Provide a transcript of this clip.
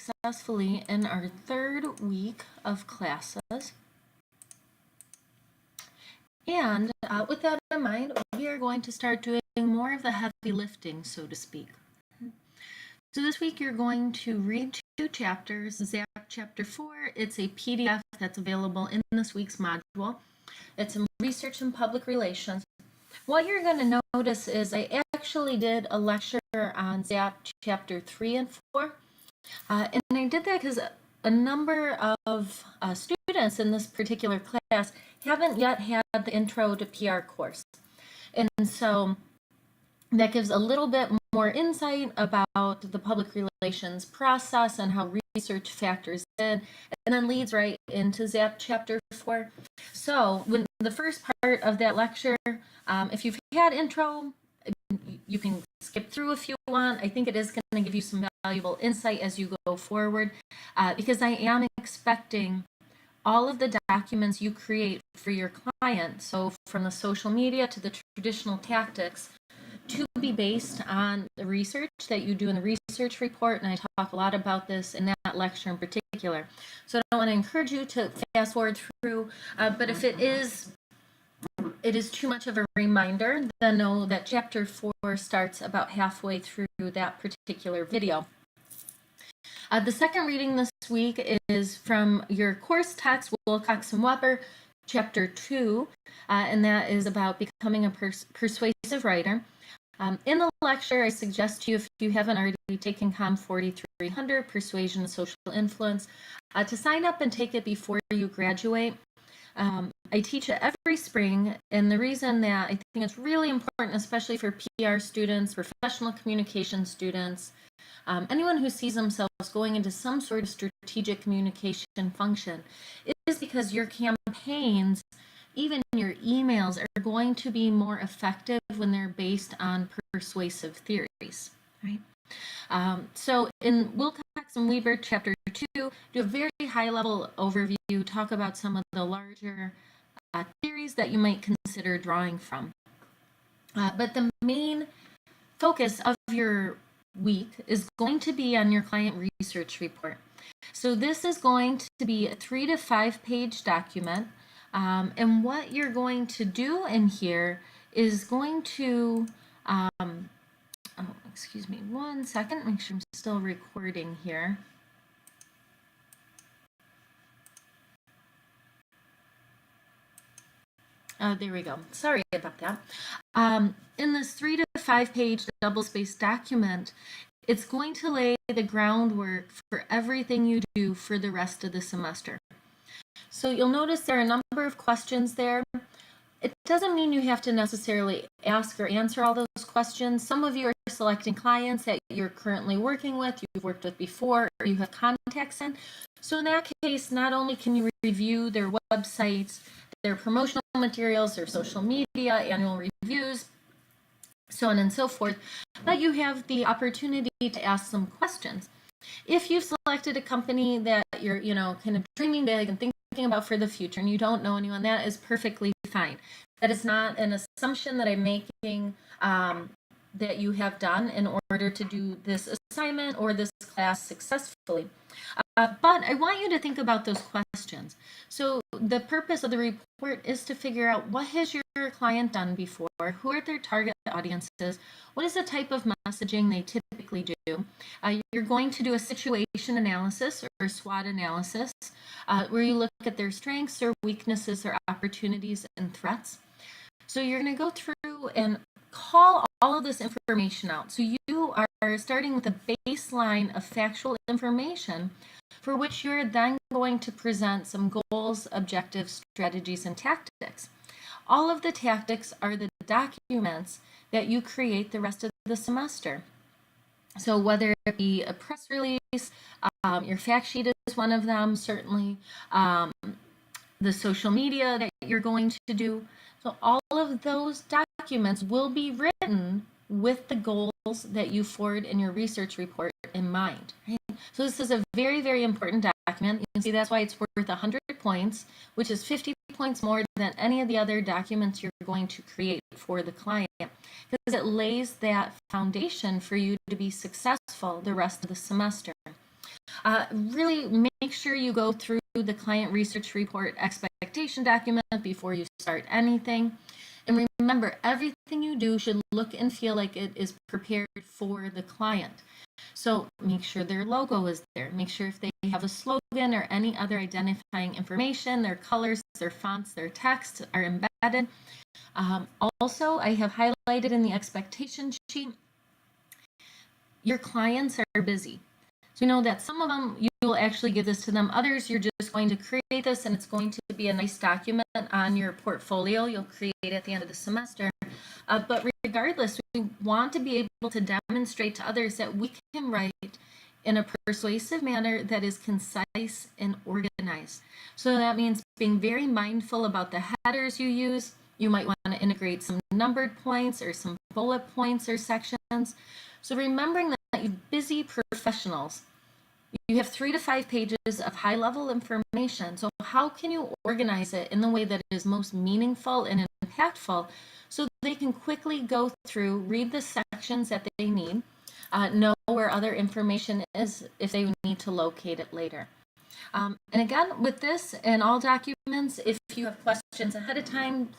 successfully in our third week of classes. And with that in mind, we are going to start doing more of the heavy lifting, so to speak. So this week you're going to read 2 chapters, ZAP Chapter 4. It's a PDF that's available in this week's module. It's in Research and Public Relations. What you're going to notice is I actually did a lecture on ZAP Chapter 3 and 4. And I did that because a number of students in this particular class haven't yet had the Intro to PR course. And so that gives a little bit more insight about the public relations process and how research factors in, and then leads right into ZAP Chapter 4. So when the first part of that lecture, if you've had Intro, you can skip through if you want. I think it is going to give you some valuable insight as you go forward, because I am expecting all of the documents you create for your client, so from the social media to the traditional tactics, to be based on the research that you do in the research report, and I talk a lot about this in that lecture in particular. So I don't want to encourage you to fast forward through, but if it is too much of a reminder, then know that Chapter 4 starts about halfway through that particular video. The second reading this week is from your course text, Wilcox and Weber, Chapter 2, and that is about becoming a persuasive writer. In the lecture, I suggest to you, if you haven't already taken COM 4300, Persuasion and Social Influence, to sign up and take it before you graduate. I teach it every spring, and the reason that I think it's really important, especially for PR students, professional communication students, anyone who sees themselves going into some sort of strategic communication function, is because your campaigns, even your emails, are going to be more effective when they're based on persuasive theories, right? So in Wilcox and Weber, Chapter 2, do a very high-level overview, talk about some of the larger theories that you might consider drawing from. But the main focus of your week is going to be on your client research report. So this is going to be a 3 to 5 page document, and what you're going to do in here is going to excuse me one second, make sure I'm still recording here. There we go. Sorry about that. In this 3 to 5 page double-spaced document, it's going to lay the groundwork for everything you do for the rest of the semester. So you'll notice there are a number of questions there. It doesn't mean you have to necessarily ask or answer all those questions. Some of you are selecting clients that you're currently working with, you've worked with before, or you have contacts in. So in that case, not only can you review their websites, their promotional materials, their social media, annual reviews, so on and so forth, but you have the opportunity to ask some questions. If you've selected a company that you're, kind of dreaming big and thinking about for the future, and you don't know anyone, that is perfectly fine. That is not an assumption that I'm making that you have done in order to do this assignment or this class successfully. But I want you to think about those questions. So the purpose of the report is to figure out, what has your client done before? Who are their target audiences? What is the type of messaging they typically do? You're going to do a situation analysis or SWOT analysis, where you look at their strengths, their weaknesses, their opportunities, and threats. So you're going to go through and call all of this information out. So you are starting with a baseline of factual information for which you're then going to present some goals, objectives, strategies, and tactics. All of the tactics are the documents that you create the rest of the semester. So whether it be a press release, your fact sheet is one of them, certainly, the social media that you're going to do. So all of those documents will be written with the goals that you forward in your research report in mind. Right? So this is a very, very important document. You can see that's why it's worth 100 points, which is 50 points more than any of the other documents you're going to create for the client, because it lays that foundation for you to be successful the rest of the semester. Really make sure you go through the client research report expectation document before you start anything. And remember, everything you do should look and feel like it is prepared for the client. So make sure their logo is there. Make sure if they have a slogan or any other identifying information, their colors, their fonts, their text are embedded. Also, I have highlighted in the expectation sheet, your clients are busy. So you know that some of them you will actually give this to them. Others you're just going to create this and it's going to be a nice document on your portfolio. You'll create at the end of the semester. But regardless, we want to be able to demonstrate to others that we can write in a persuasive manner that is concise and organized. So that means being very mindful about the headers you use. You might want to integrate some numbered points or some bullet points or sections. So remembering that you busy professionals, you have 3 to 5 pages of high-level information. So how can you organize it in the way that is most meaningful and impactful so they can quickly go through, read the sections that they need, know where other information is if they need to locate it later. And again, with this and all documents, if you have questions ahead of time,